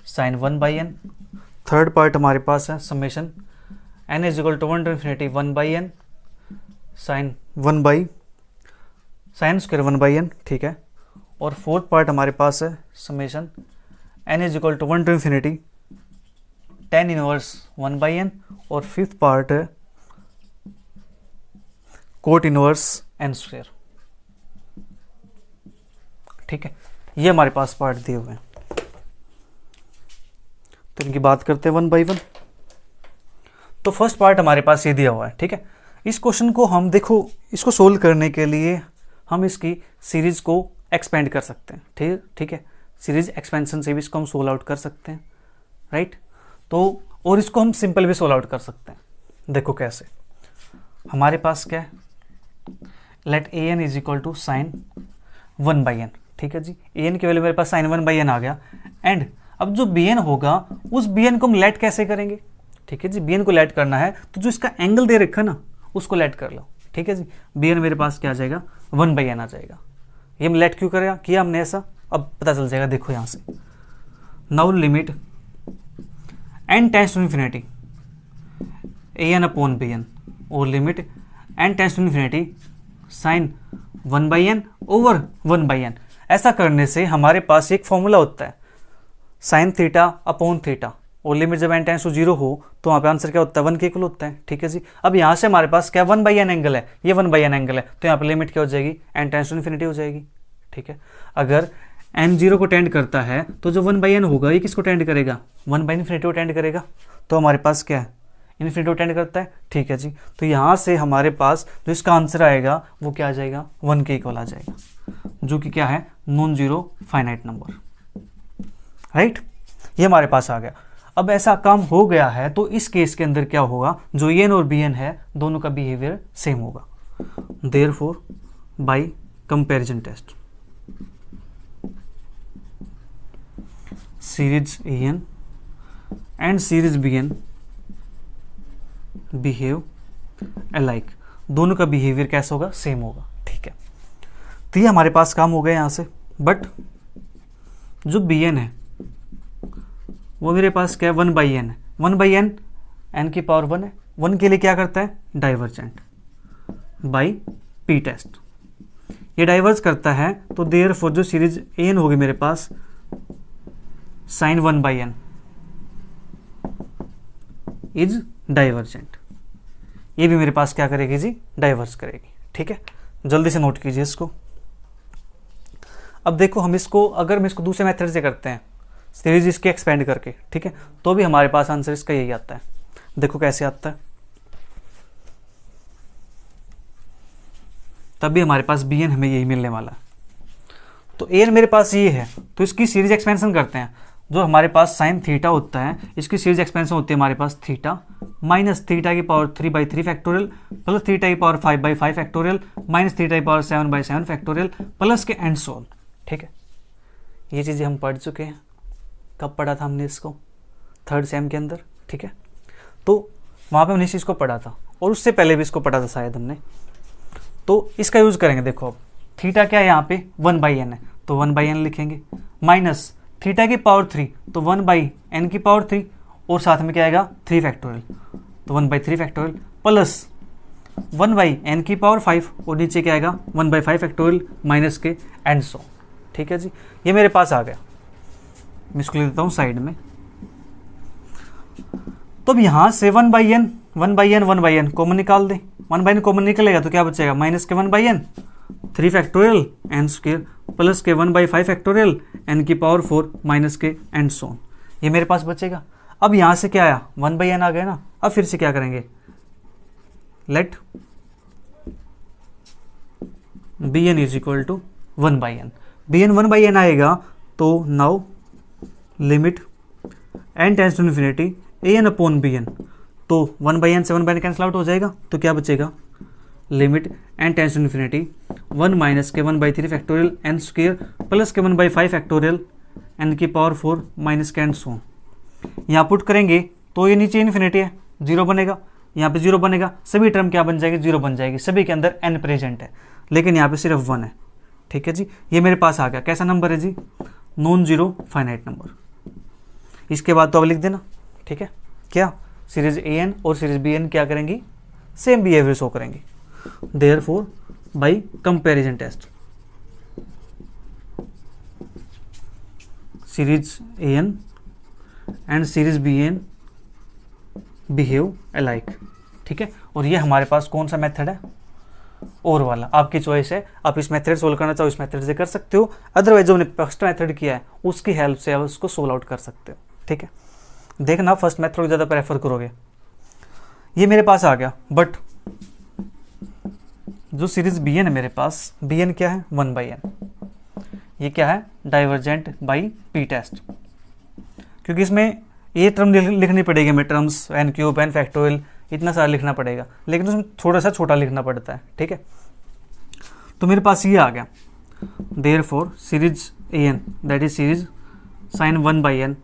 sine 1/n। Third part हमारे पास है summation n is equal to 1 to infinity 1/n sine 1/n, ठीक है। और fourth part हमारे पास है summation n is equal to 1 to infinity tan inverse 1/n। और फिफ्थ पार्ट है कोट इनवर्स n स्क्वायर, ठीक है। ये हमारे पास पार्ट दिए हुए हैं, तो इनकी बात करते हैं 1 बाई 1। तो फर्स्ट पार्ट हमारे पास ये दिया हुआ है, ठीक है। इस क्वेश्चन को हम देखो, इसको सोल्व करने के लिए हम इसकी सीरीज को एक्सपेंड कर सकते हैं। ठीक है, सीरीज एक्सपेंशन से भी इसको हम सोल्व आउट कर सकते हैं, राइट। तो और इसको हम सिंपल भी सोल्व आउट कर सकते हैं। देखो कैसे, हमारे पास क्या है, let a n is equal to sine 1/n। ठीक है जी, ए एन की वैल्यू मेरे पास साइन 1/n आ गया। एंड अब जो बी एन होगा उस बी एन को हम लेट कैसे करेंगे। ठीक है जी, बी एन को लेट करना है तो जो इसका एंगल दे रखा ना उसको लेट कर लो। ठीक है जी, बी एन मेरे पास क्या आ जाएगा, 1/n आ जाएगा। ये हम लेट क्यों करेगा, किया हमने ऐसा, अब पता चल जाएगा। देखो यहाँ से, now limit n tends to infinity an upon b n, और limit n tends to infinity sine 1/n over 1/n। ऐसा करने से हमारे पास एक फॉर्मूला होता है, साइन थीटा अपॉन थीटा, और लिमिट जब n टेंड्स टू 0 हो तो वहाँ पे आंसर क्या होता है, 1 के इक्वल होता है। ठीक है जी, अब यहाँ से हमारे पास क्या 1/n एंगल है, ये 1/n एंगल है, तो यहाँ पे लिमिट क्या हो जाएगी, n टेंड्स टू इन्फिनिटी हो जाएगी। ठीक है, अगर n 0 को टेंड करता है तो जो 1/n होगा ये किसको टेंड करेगा, 1/∞ को टेंड करेगा। तो हमारे पास क्या है, इन्फिनिटी को टेंड करता है। ठीक है जी, तो यहाँ से हमारे पास जो इसका आंसर आएगा वो क्या आ जाएगा, 1 के इक्वल आ जाएगा, जो कि क्या है, non zero finite number, right. ये हमारे पास आ गया। अब ऐसा काम हो गया है तो इस केस के अंदर क्या होगा, जो ए एन और बी एन है दोनों का बिहेवियर सेम होगा। Therefore by comparison test series a n and series b n behave alike, दोनों का बिहेवियर कैसा होगा, सेम होगा। ठीक है, तो ये हमारे पास काम हो गया यहाँ से। बट जो बी एन है वो मेरे पास क्या है, 1/n है। 1/n n की पावर 1 है, 1 के लिए क्या करता है, डाइवर्जेंट बाई पी टेस्ट, ये डाइवर्स करता है। तो देयरफॉर जो सीरीज एन होगी मेरे पास साइन 1/n इज डाइवर्जेंट, ये भी मेरे पास क्या करेगी जी, डाइवर्स करेगी। ठीक है, जल्दी से नोट कीजिए इसको। अब देखो हम इसको, अगर हम इसको दूसरे मेथड से करते हैं, सीरीज इसकी एक्सपेंड करके, ठीक है, तो भी हमारे पास आंसर इसका यही आता है। देखो कैसे आता है, तब भी हमारे पास बी एन हमें यही मिलने वाला है। तो ए एन मेरे पास ये है, तो इसकी सीरीज एक्सपेंशन करते हैं। जो हमारे पास साइन थीटा होता है, इसकी सीरीज एक्सपेंशन होती है हमारे पास थीटा माइनस थीटा की पावर 3/3 फैक्टोरियल प्लस थीटा की पावर 5/5 फैक्टोरियल माइनस थीटा की पावर 7/7 फैक्टोरियल प्लस के एंड सो ऑन। ठीक है, ये चीज़ें हम पढ़ चुके हैं। कब पढ़ा था हमने इसको, 3rd सेम के अंदर। ठीक है, तो वहाँ पे हमने इस चीज़ को पढ़ा था, और उससे पहले भी इसको पढ़ा था शायद हमने। तो इसका यूज़ करेंगे। देखो अब थीटा क्या है यहाँ पे, 1/n है, तो 1/n लिखेंगे, माइनस थीटा की पावर 3, तो 1/n की पावर 3, और साथ में क्या आएगा 3 फैक्टोरियल, तो 1/3 फैक्टोरियल प्लस 1/n की पावर 5, और नीचे क्या आएगा 1/5 फैक्टोरियल माइनस के एंड सो। ठीक है जी, ये मेरे पास आ गया। मैं इसको लिख देता हूँ साइड में। तो अब यहाँ से 1/n कॉमन निकाल दें। 1/n कॉमन निकलेगा तो क्या बचेगा, माइनस के 1/n 3 factorial N square plus के 1/5 फैक्टोरियल n की पावर 4 माइनस के एंड सो। ये मेरे पास बचेगा। अब यहाँ से क्या आया, 1/n आ गया ना। अब फिर से क्या करेंगे, let bn is equal to 1/n। bn 1/n आएगा तो now limit n tends to infinity an upon bn, तो 1/n से 1/n कैंसिल आउट हो जाएगा, तो क्या बचेगा, limit n tends to infinity 1 minus के 1/3 फैक्टोरियल n स्क्वायर प्लस के 1/5 फैक्टोरियल n की पावर 4 माइनस के एंड सो। यहाँ पुट करेंगे तो ये नीचे इन्फिनिटी है, 0 बनेगा, यहाँ पे 0 बनेगा, सभी टर्म क्या बन जाएगी, 0 बन जाएगी, सभी के अंदर n प्रेजेंट है, लेकिन यहाँ पे सिर्फ 1 है। ठीक है जी, ये मेरे पास आ गया। कैसा नंबर है जी, नॉन जीरो फाइनाइट नंबर। इसके बाद तो अब लिख देना। ठीक है, क्या सीरीज ए एन और सीरीज बी एन क्या करेंगी, सेम बिहेवियर शो करेंगी। Therefore by comparison test series a n and series b n behave alike. ठीक है, और ये हमारे पास कौन सा मेथड है, और वाला, आपकी चॉइस है। आप इस मेथड सोल्व करना चाहो इस मेथड से कर सकते हो, अदरवाइज जो हमने फर्स्ट मेथड किया है उसकी हेल्प से आप उसको सोल्व आउट कर सकते हो। ठीक है, देखना फर्स्ट मेथड ज़्यादा प्रेफर करोगे। ये मेरे पास आ गया, बट जो सीरीज बी एन है मेरे पास, बी एन क्या है, 1/n, ये क्या है, डाइवर्जेंट बाई पी टेस्ट। क्योंकि इसमें ये टर्म लिखनी पड़ेगी हमें, terms n cube n factorial इतना सारा लिखना पड़ेगा, लेकिन उसमें थोड़ा सा छोटा लिखना पड़ता है, ठीक है। तो मेरे पास ये आ गया, therefore series a n that is series sine 1/n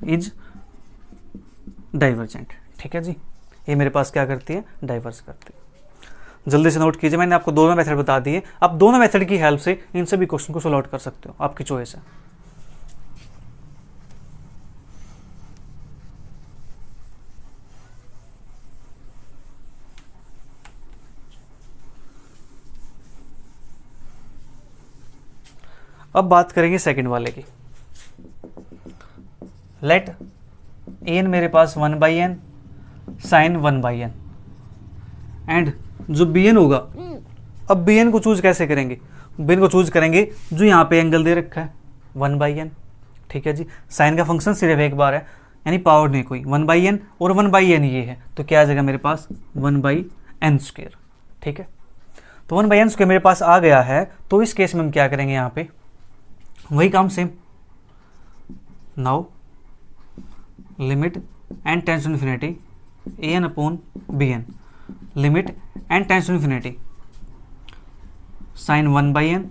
is divergent, ठीक है जी। ये मेरे पास क्या करती है, डाइवर्स करती है। जल्दी से नोट कीजिए, मैंने आपको दोनों मेथड बता दिए, आप दोनों मेथड की हेल्प से इन सभी क्वेश्चन को सॉल्व आउट कर सकते हो, आपकी चॉइस है। अब बात करेंगे सेकंड वाले की। लेट ए एन मेरे पास 1/n साइन 1/n एंड जो बी एन होगा, अब बी एन को चूज कैसे करेंगे, बी एन को चूज करेंगे जो यहाँ पे एंगल दे रखा है 1/n, ठीक है जी। साइन का फंक्शन सिर्फ एक बार है, यानी पावर नहीं कोई, 1/n और 1/n ये है, तो क्या आ जाएगा मेरे पास 1/n², ठीक है। तो 1/n² मेरे पास आ गया है, तो इस केस में हम क्या करेंगे, यहाँ पे वही काम same, now limit n tends to infinity a n upon b n, limit n tends to infinity sine 1/n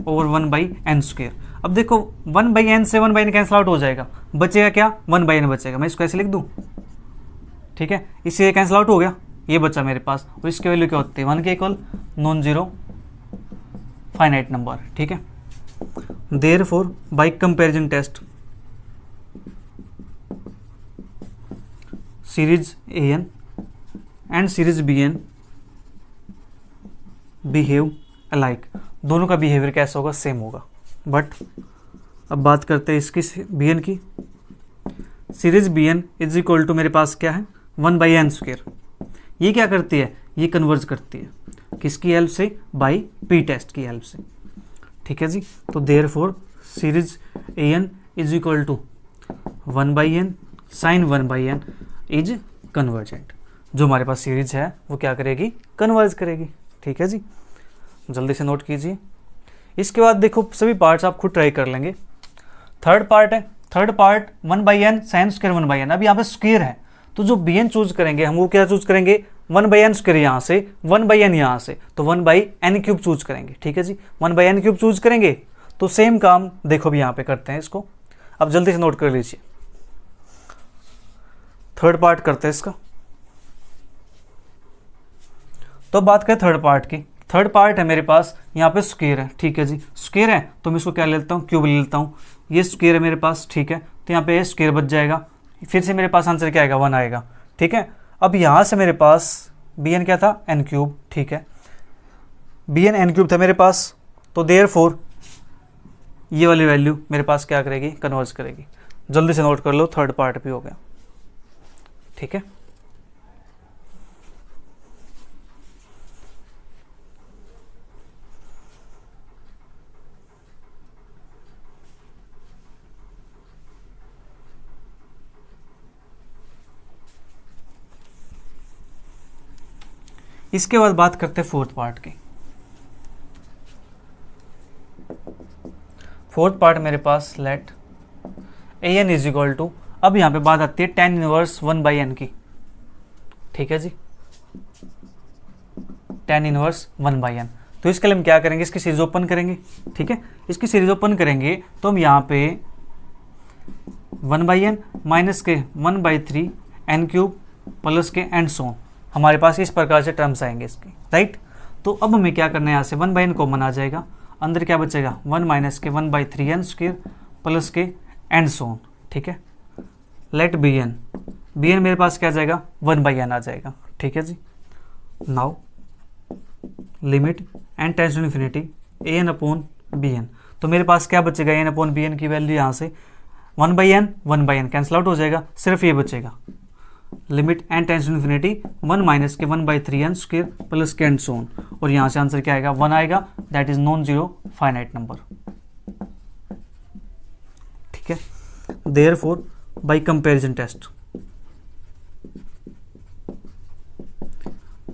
over 1/n²। अब देखो 1/n से 1/n कैंसिल आउट हो जाएगा, बचेगा क्या, 1/n बचेगा, मैं इसको ऐसे लिख दूं, ठीक है। इससे कैंसिल आउट हो गया, ये बचा मेरे पास, और इसकी वैल्यू क्या होती है, 1 के equal, non zero finite number, ठीक है। Therefore by comparison test series a n and series b n behave alike, दोनों का बिहेवियर कैसा होगा, सेम होगा। बट अब बात करते हैं इसकी बी एन की। Series b n is equal to मेरे पास क्या है, 1/n²। ये क्या करती है, ये कन्वर्ज करती है, किसकी हेल्प से, बाई पी टेस्ट की हेल्प से, ठीक है जी। तो therefore series a n is equal to 1/n sine 1/n is convergent. जो हमारे पास सीरीज है वो क्या करेगी, कन्वर्ज करेगी, ठीक है जी। जल्दी से नोट कीजिए। इसके बाद देखो सभी पार्ट्स आप खुद ट्राई कर लेंगे। थर्ड पार्ट है, third part 1/n sine square 1/n, अब यहाँ पे स्क्वायर है, तो जो bn चूज करेंगे हम वो क्या चूज करेंगे, 1/n² यहाँ से, 1/n यहाँ से, तो 1/n³ चूज करेंगे, ठीक है जी। 1/n³ चूज करेंगे, तो सेम काम देखो भी यहाँ पे करते हैं इसको। अब जल्दी से नोट कर लीजिए, थर्ड पार्ट करते हैं इसका। तो बात करें थर्ड पार्ट की। थर्ड पार्ट है मेरे पास, यहाँ पे स्क्वायर है, ठीक है जी। स्क्वायर है तो मैं इसको क्या ले लेता हूँ, क्यूब ले लेता हूँ। ये स्क्वायर है मेरे पास, ठीक है, तो यहाँ पे स्क्वायर बच जाएगा, फिर से मेरे पास आंसर क्या आएगा, 1 आएगा, ठीक है। अब यहाँ से मेरे पास बी एन क्या था, n³, ठीक है, बी एन n³ था मेरे पास, तो देयरफॉर ये वाली वैल्यू मेरे पास क्या करेगी, कन्वर्ज करेगी। जल्दी से नोट कर लो, थर्ड पार्ट भी हो गया, ठीक है। इसके बाद बात करते हैं फोर्थ पार्ट की। फोर्थ पार्ट मेरे पास let a n is equal to, अब यहाँ पे बात आती है tan इनवर्स 1/n की, ठीक है जी, tan इनवर्स 1/n। तो इसके लिए हम क्या करेंगे, इसकी सीरीज ओपन करेंगे, ठीक है। इसकी सीरीज ओपन करेंगे तो हम यहाँ पे 1/n माइनस के 1/3 n³ प्लस के एंड सो हमारे पास इस प्रकार से टर्म्स आएंगे इसके, राइट। तो अब हमें क्या करना है, यहाँ से 1/n कॉमन आ जाएगा, अंदर क्या बचेगा, 1 माइनस के 1/3 n² प्लस के एंड सो, ठीक है। लेट बी एन मेरे पास क्या आ जाएगा, 1/n आ जाएगा, ठीक है जी। Now limit n tends to infinity a n upon b n, तो मेरे पास क्या बचेगा, एन अपॉन बी एन की वैल्यू यहाँ से 1/n कैंसिल आउट हो जाएगा, सिर्फ ये बचेगा, limit n tends to infinity 1 minus के 1/3 n² प्लस के एंड सो ऑन, और यहाँ से आंसर क्या आएगा, 1 आएगा, that is non zero finite number, ठीक है। Therefore by comparison test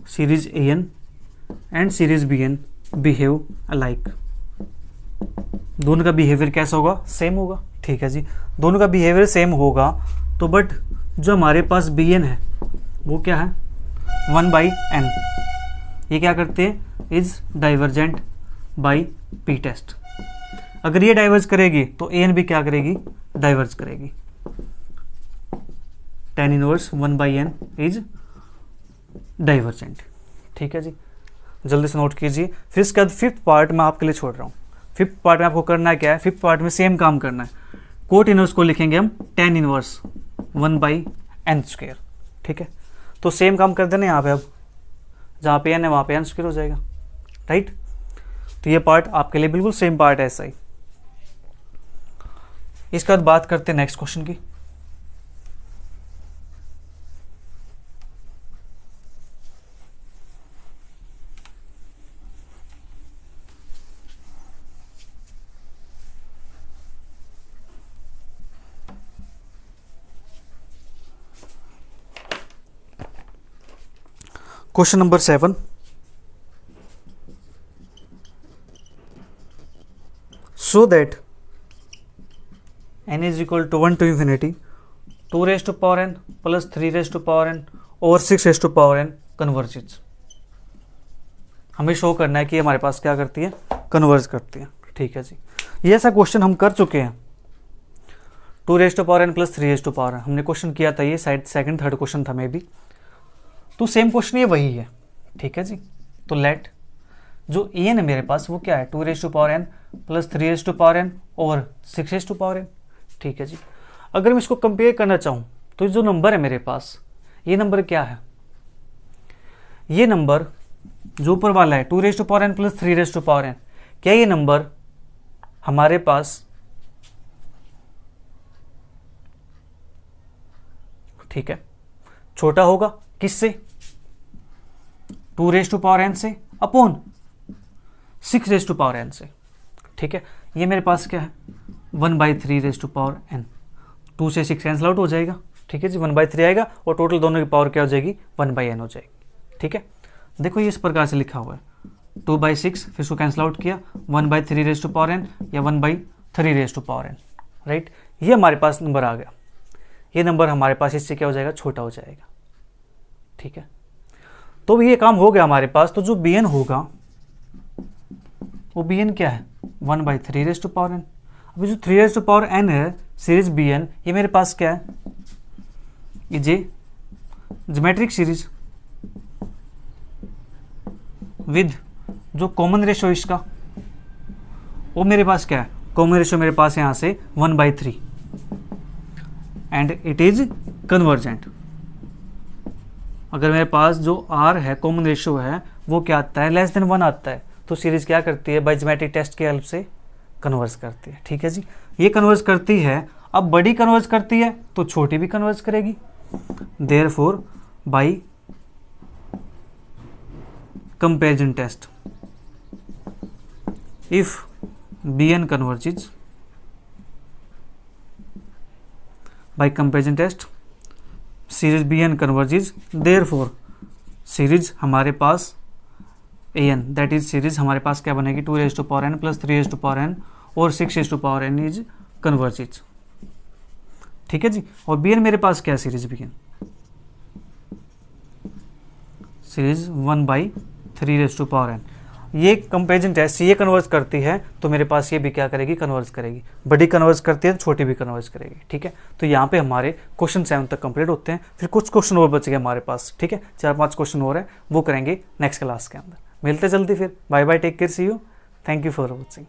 series a n and series b n behave alike. दोनों का बिहेवियर कैसा होगा? सेम होगा। ठीक है जी, दोनों का बिहेवियर सेम होगा तो बट जो हमारे पास बी एन है वो क्या है? 1/n। ये क्या करते हैं? Is divergent by p test. अगर ये डाइवर्ज करेगी तो ए एन भी क्या करेगी? डाइवर्ज करेगी। tan inverse 1/n is divergent. ठीक है जी, जल्दी से नोट कीजिए। फिर इसके बाद फिफ्थ पार्ट मैं आपके लिए छोड़ रहा हूँ। फिफ्थ पार्ट में आपको करना क्या है? फिफ्थ पार्ट में सेम काम करना है। कोट इनवर्स को लिखेंगे हम tan इनवर्स 1/n²। ठीक है, तो सेम काम कर देना यहाँ पे। अब जहाँ पे n है वहाँ पे n² हो जाएगा, राइट। तो ये पार्ट आपके लिए बिल्कुल सेम पार्ट है, ऐसा ही। इसके बाद बात करते हैं नेक्स्ट क्वेश्चन की। Question number 7, so that n is equal to 1 to infinity 2 raised to power n plus 3 raised to power n over 6 raised to power n converges। हमें शो करना है कि हमारे पास क्या करती है? कन्वर्ज करती है। ठीक है जी, ये ऐसा क्वेश्चन हम कर चुके हैं। 2 raised to power n plus 3 raised to power n हमने क्वेश्चन किया था, ये शायद सेकंड थर्ड क्वेश्चन था मे बी। तो सेम क्वेश्चन ये वही है। ठीक है जी, तो लेट जो ए एन है मेरे पास वो क्या है? 2 raised to power n plus 3 raised to power n और 6 raised to power n। ठीक है जी, अगर मैं इसको कंपेयर करना चाहूँ तो जो नंबर है मेरे पास, ये नंबर क्या है? ये नंबर जो ऊपर वाला है 2 raised to power n plus 3 raised to power n, क्या ये नंबर हमारे पास, ठीक है, छोटा होगा किससे? 2 raised to power n से upon 6 raised to power n से। ठीक है, ये मेरे पास क्या है? 1/3 raised to power n। 2 से 6 कैंसिल आउट हो जाएगा। ठीक है जी, 1/3 आएगा और टोटल दोनों की पावर क्या हो जाएगी? 1/n हो जाएगी। ठीक है, देखो ये इस प्रकार से लिखा हुआ है 2/6, फिर उसको कैंसिल आउट किया 1/3 raised to power n या 1/3 raised to power n, right. ये हमारे पास नंबर आ गया। ये नंबर हमारे पास इससे क्या हो जाएगा? छोटा हो जाएगा। ठीक है, तो ये काम हो गया हमारे पास। तो जो बी एन होगा वो बी एन क्या है? 1/3 raised to power n। अभी जो 3 raised to power n है सीरीज बी एन, ये मेरे पास क्या है? ये ज्योमेट्रिक सीरीज विद जो कॉमन रेशो इसका, वो मेरे पास क्या है? कॉमन रेशो मेरे पास यहाँ से 1/3 एंड इट इज कन्वर्जेंट। अगर मेरे पास जो आर है, कॉमन रेशो है, वो क्या आता है? लेस देन 1 आता है, तो सीरीज क्या करती है? बाय ज्योमेट्रिक टेस्ट के हेल्प से कन्वर्ज करती है। ठीक है जी, ये कन्वर्ज करती है। अब बड़ी कन्वर्ज करती है तो छोटी भी कन्वर्ज करेगी। Therefore by comparison test if b n converges, by comparison test series b n converges, therefore series हमारे पास a n, that is series हमारे पास क्या बनेगी? 2 raised to power n plus 3 raised to power n और 6 raised to power n is converges. ठीक है जी, और बी एन मेरे पास क्या है? Series b n series 1/3 raised to power n। ये कंपेरिजन टेस्ट ये कन्वर्ज करती है तो मेरे पास ये भी क्या करेगी? कन्वर्ज करेगी। बड़ी कन्वर्ज करती है तो छोटी भी कन्वर्ज करेगी। ठीक है, तो यहाँ पे हमारे क्वेश्चन 7 तक कंप्लीट होते हैं। फिर कुछ क्वेश्चन और बच गए हमारे पास। ठीक है, 4-5 क्वेश्चन और है, वो करेंगे नेक्स्ट क्लास के अंदर। मिलते जल्दी फिर। Bye bye, take care, see you, thank you for watching.